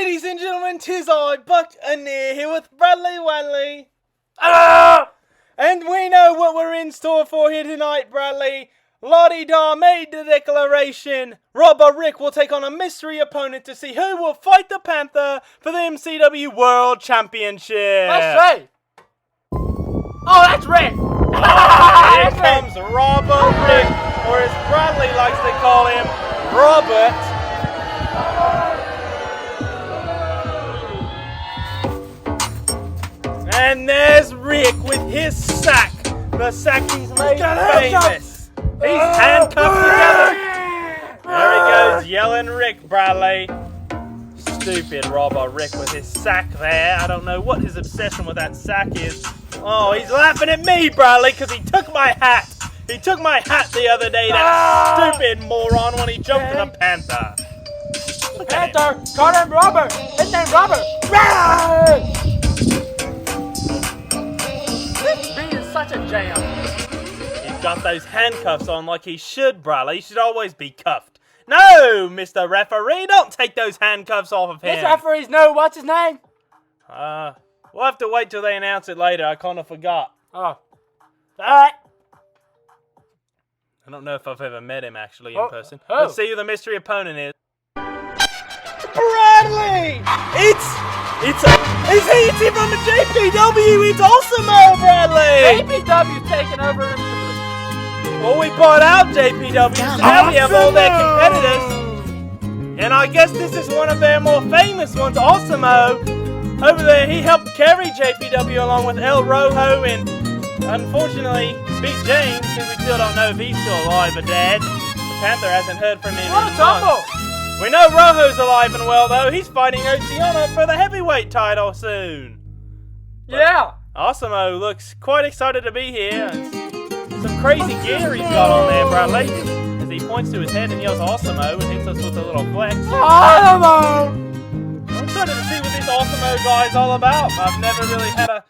Ladies and gentlemen, 'tis I, Buccaneer, here with Bradley Wanley. And we know what we're in store for here tonight, Bradley. Lottie Dah made the declaration. Robber Rick will take on a mystery opponent to see who will fight the Panther for the MCW World Championship. That's right. Oh, that's Rick. Here comes Robber Rick, or as Bradley likes to call him, Robert. And there's Rick with his sack. The sack he's made famous. He's handcuffed together. There he goes, yelling Rick, Bradley. Stupid Robber Rick with his sack there. I don't know what his obsession with that sack is. Oh, he's laughing at me, Bradley, because he took my hat. He took my hat the other day, that stupid moron, when he jumped in a Panther. Panther, call him Robert. His name's Robert. This beat is such a jam. He's got those handcuffs on like he should, Bradley. He should always be cuffed. No, Mr. Referee, don't take those handcuffs off of him. This referee's no, what's his name? We'll have to wait till they announce it later. I kind of forgot. Oh. Alright. I don't know if I've ever met him actually in person. Oh. Let's see who the mystery opponent is. Bradley! It's from the JPW. It's Awesomeo, Bradley! JPW's taking over. Well, we bought out JPW, so now we have all their competitors. And I guess this is one of their more famous ones, Awesomeo. Over there, he helped carry JPW along with El Rojo and, unfortunately, Big James, who we still don't know if he's still alive or dead. The Panther hasn't heard from him What a in tumble! months. We know Rojo's alive and well, though. He's fighting Oceana for the heavyweight title soon. But Yeah. Awesomeo looks quite excited to be here. And some crazy gear he's got on there, Bradley. As he points to his head and yells Awesomeo and hits us with a little flex. Awesomeo! I'm excited to see what this Awesomeo guy is all about. I've never really had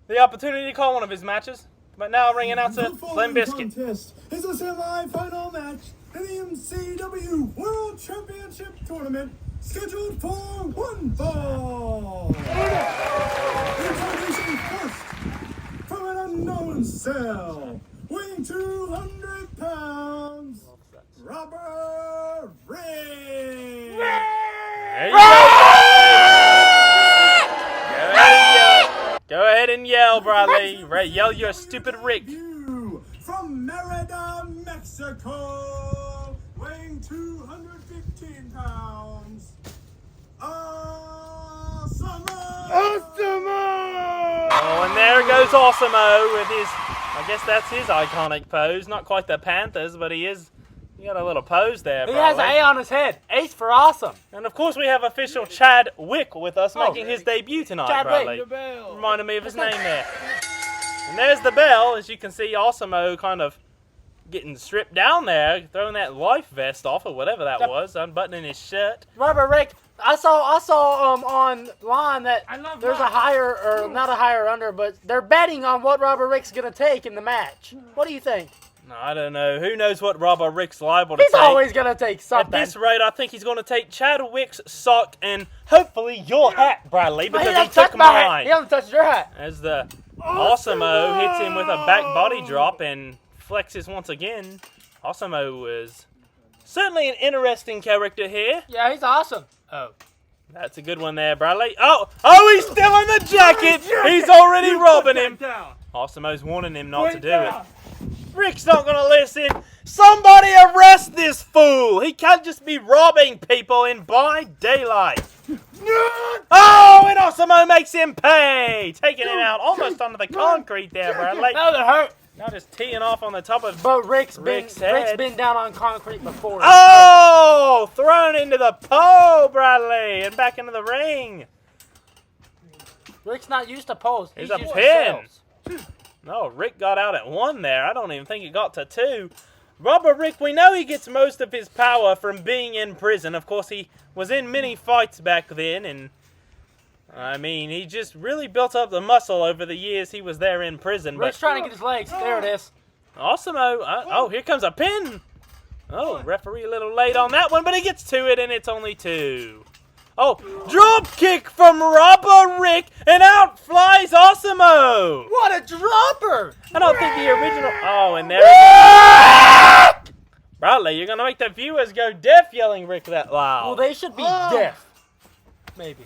the opportunity to call one of his matches. But now ring announcer Slim Biscuit. Contest is a semi-final match in the MCW World Championship Tournament, scheduled for one fall. Introducing first, from an unknown cell, weighing 200 pounds, Robber Rick. There you go. Go ahead and yell, Bradley. Yell your stupid Rick. From Merida, Mexico, weighing 215 pounds, Awesomeo! Oh, and there goes Awesomeo with his, I guess that's his iconic pose. Not quite the Panthers, but he got a little pose there, He Bradley. has an A on his head. Ace for awesome. And of course we have official Chad Wick with us making his debut tonight, Chad Bradley. Wick. Reminded me of his name there. And there's the bell, as you can see Awesomeo kind of getting stripped down there, throwing that life vest off or whatever that was, unbuttoning his shirt. Robert Rick, I saw online that there's a higher, or not a higher under, but they're betting on what Robert Rick's going to take in the match. What do you think? No, I don't know. Who knows what Robert Rick's liable to He's take? always going to take something. At this rate, I think he's going to take Chad Wick's sock and hopefully your hat, Bradley, because he took mine. He hasn't touched your hat. As the Awesomeo hits him with a back body drop and flexes once again. Awesomeo is certainly an interesting character here. Yeah, he's awesome. Oh. That's a good one there, Bradley. Oh, he's still in the jacket. He's already robbing him. Awesomio's warning him not to do it. Rick's not going to listen. Somebody arrest this fool. He can't just be robbing people in by daylight. Oh, and Awesomeo makes him pay. Taking him out almost onto the concrete there, Bradley. Oh, that hurt. Now just teeing off on the top of But Rick's head. been down on concrete before. Oh, thrown into the pole, Bradley, and back into the ring. Rick's not used to poles. Here's He's a used pin. to shells. No, Rick got out at one there. I don't even think it got to two. Robert Rick, we know he gets most of his power from being in prison. Of course, he was in many fights back then, and I mean, he just really built up the muscle over the years he was there in prison. Rick's trying to get his legs. There it is. Awesomeo. Oh, here comes a pin. Oh, referee a little late on that one, but he gets to it, and it's only two. Oh, drop kick from Robber Rick, and out flies Awesomeo. What a dropper! I don't think the original. Oh, and there it is. Bradley, you're gonna make the viewers go deaf yelling Rick that loud. Well, they should be deaf. Maybe.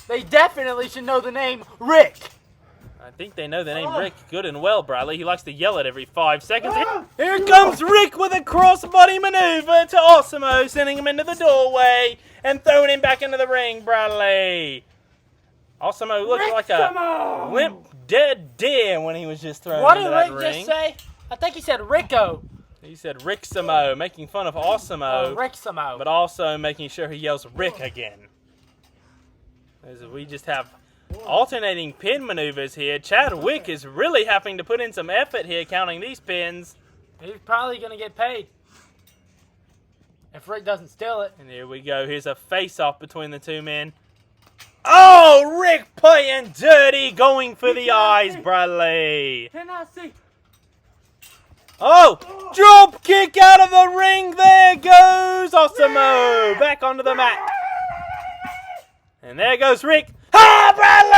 They definitely should know the name Rick. I think they know the name Rick good and well, Bradley. He likes to yell it every 5 seconds. Here comes Rick with a crossbody maneuver to Awesomeo, sending him into the doorway and throwing him back into the ring, Bradley. Awesomeo looked like a limp, dead deer when he was just thrown into that ring. What did Rick just say? I think he said Ricko. He said Ricksamo, making fun of Awesomeo, Ricksamo. but also making sure he yells Rick again. As we just have alternating pin maneuvers here. Chad Wick is really having to put in some effort here counting these pins. He's probably going to get paid if Rick doesn't steal it. And here we go. Here's a face-off between the two men. Oh, Rick playing dirty, going for the eyes, Bradley. Can I see? Oh, drop kick out of the ring. There goes Awesomeo. Back onto the mat. And there goes Rick. Ah, Bradley!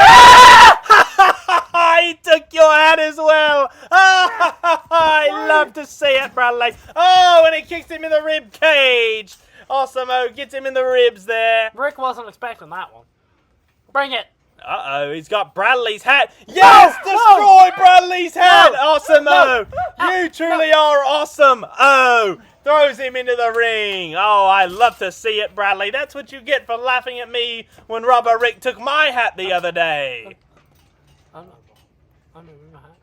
He took your hat as well. I love to see it, Bradley. Oh, and he kicks him in the rib cage. Awesomeo gets him in the ribs there. Rick wasn't expecting that one. Bring it. Uh-oh, he's got Bradley's hat. Yes, destroy Bradley's hat, Awesomeo. You truly are awesome. Oh, throws him into the ring. Oh, I love to see it, Bradley. That's what you get for laughing at me when Robber Rick took my hat the other day. I'm moving my hat.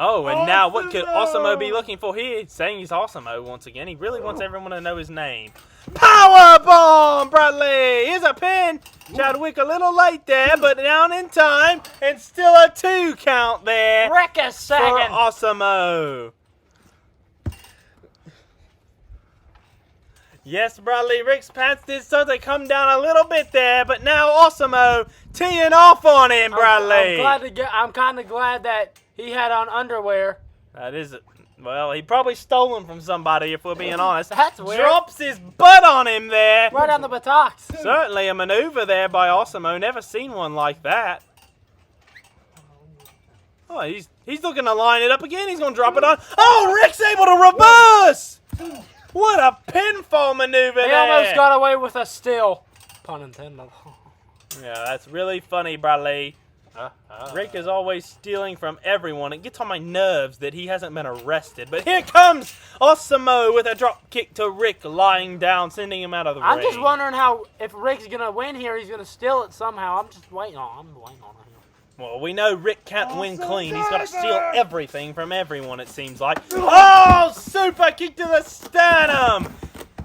Oh, and now what could Awesomeo be looking for here? Saying he's Awesomeo once again. He really wants everyone to know his name. Power bomb, Bradley. Here's a pin. Chadwick a little late there, but down in time, and still a 2 count there. Rick a second. For Awesomeo. Yes, Bradley, Rick's pants did start to come down a little bit there, but now Awesomeo teeing off on him, Bradley. I'm kind of glad that he had on underwear. That is, well, he probably stole them from somebody, if we're being honest. That's weird. Drops his butt on him there. Right on the buttocks. Certainly a maneuver there by Awesomeo. Never seen one like that. Oh, he's looking to line it up again. He's going to drop it on. Oh, Rick's able to reverse. What a pinfall maneuver He there. almost got away with a steal. Pun intended. Yeah, that's really funny, Bradley. Rick is always stealing from everyone. It gets on my nerves that he hasn't been arrested. But here comes Awesomeo with a drop kick to Rick lying down, sending him out of the ring. I'm just wondering how, if Rick's going to win here, he's going to steal it somehow. I'm just waiting on him. Well, we know Rick can't win clean. He's got to steal everything from everyone, it seems like. Oh, super kick to the sternum.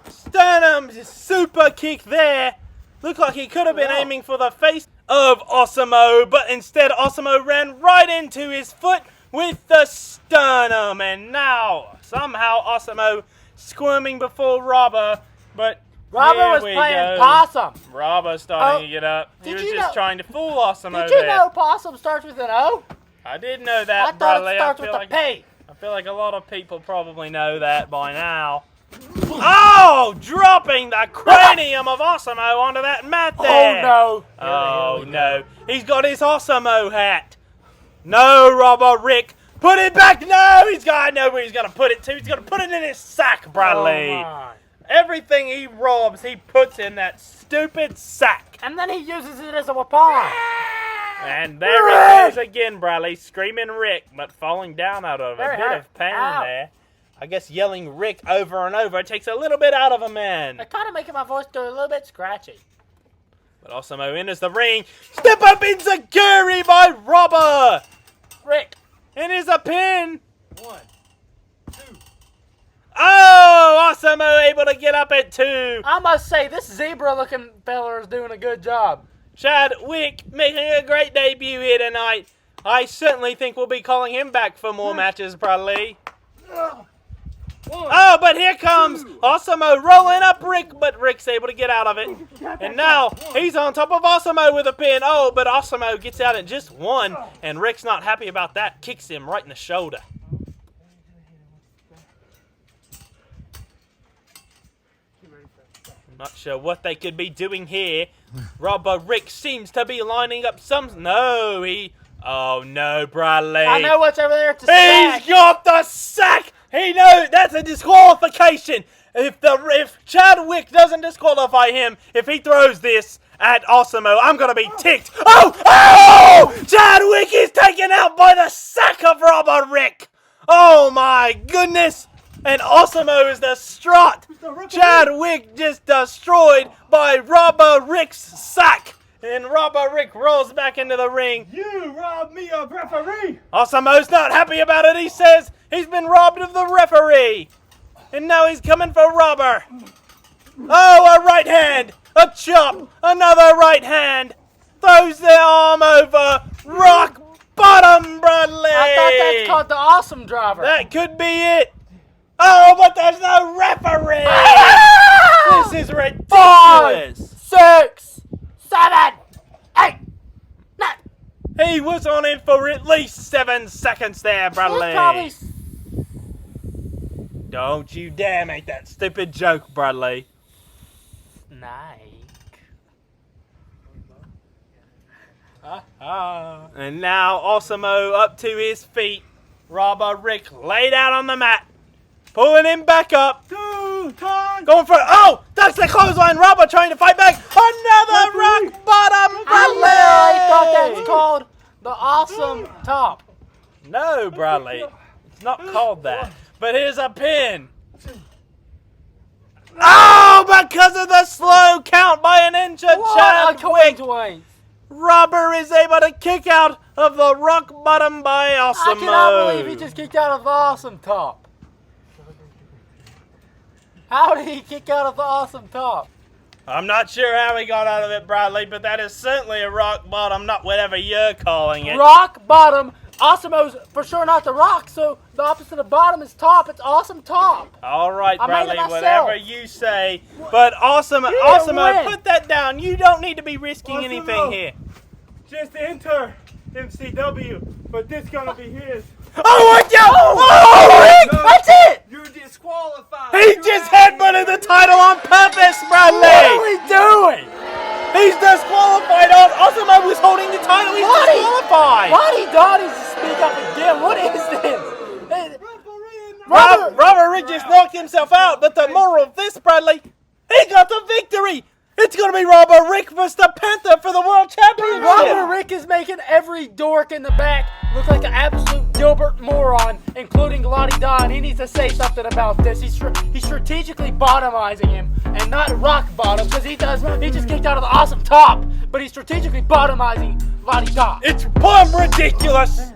Sternum super kick there. Looked like he could have been aiming for the face of Awesomeo, but instead Awesomeo ran right into his foot with the sternum. And now, somehow, Awesomeo squirming before Robber, but Robber was playing possum. Robber starting to get up. He was just trying to fool Awesomeo. Did you know possum starts with an O? I did know that, I thought Bradley. it starts with a P. I feel like a lot of people probably know that by now. Oh, dropping the cranium of Awesomeo onto that mat there. Oh, no. Oh, no. He's got his Awesomeo hat. No, Robber Rick. Put it back. No, I know where he's going to put it to. He's going to put it in his sack, Bradley. Oh, my. Everything he robs, he puts in that stupid sack. And then he uses it as a weapon. And there he goes again, Bradley, screaming Rick, but falling down out of a bit of pain there. I guess yelling Rick over and over takes a little bit out of a man. It kind of making my voice go a little bit scratchy. But Awesomeo enters the ring. Step up enziguri by Robber. Rick. And here's a pin. 1, 2. Oh, Awesomeo able to get up at 2. I must say, this zebra-looking fella is doing a good job. Chad Wick making a great debut here tonight. I certainly think we'll be calling him back for more matches, Bradley. Oh, but here comes Awesomeo rolling up Rick, but Rick's able to get out of it. And now he's on top of Awesomeo with a pin. Oh, but Awesomeo gets out at just 1, and Rick's not happy about that. Kicks him right in the shoulder. Not sure what they could be doing here. Robber Rick seems to be lining up some... No, he... Oh, no, Bradley. I know what's over there to sack. He's got the sack! He knows that's a disqualification. If Chadwick doesn't disqualify him, if he throws this at Awesomeo, I'm going to be ticked. Oh! Oh! Chadwick is taken out by the sack of Robber Rick. Oh, my goodness. And Awesomeo is distraught. Chadwick just destroyed by Robber Rick's sack. And Robber Rick rolls back into the ring. You robbed me of referee! Awesomio's not happy about it. He says he's been robbed of the referee. And now he's coming for Robber. Oh, a right hand. A chop. Another right hand. Throws the arm over. Rock bottom, Bradley. I thought that's called the Awesome Driver. That could be it. Oh, but there's no referee. This is ridiculous. 5, 6, 7, 8, 9. He was on it for at least 7 seconds there, Bradley. Probably... Don't you dare make that stupid joke, Bradley. Nike. And now Awesomeo up to his feet. Robber Rick laid out on the mat. Pulling him back up. 2 times! Going for it. Oh! That's the clothesline. Robber trying to fight back. Another rock bottom, Bradley. I thought that's called the Awesome Top. No, Bradley. It's not called that. But here's a pin. Oh! Because of the slow count by an inch of What a Chadwick. coincidence. Robber is able to kick out of the rock bottom by Awesomeo. I cannot believe he just kicked out of the Awesome Top. How did he kick out of the Awesome Top? I'm not sure how he got out of it, Bradley, but that is certainly a rock bottom, not whatever you're calling it. Rock bottom. Awesomeo's for sure not the rock, so the opposite of bottom is top. It's Awesome Top. All right, I made it Bradley, myself. whatever you say. But Awesomeo, win. put that down. You don't need to be risking Awesomeo. anything here. Just enter MCW, but this gonna be his. Oh, watch out! Oh, No. That's it! You're disqualified! he just headbutted the title on purpose, Bradley! What are we doing? He's disqualified. Awesomeo was holding the title. He's Lottie! disqualified. Lottie Dah needs to speak up again. What is this? Referee! Robert Rick just knocked himself out, but the moral of this, Bradley, he got the victory. It's going to be Robert Rick versus the Panther for the World Championship. Robert Rick is making every dork in the back look like an absolute Gilbert moron, including Lottie Dah, and he needs to say something about this. He's strategically bottomizing him, and not rock bottom, because he just kicked out of the Awesome Top, but he's strategically bottomizing Lottie Dah. It's plumb ridiculous.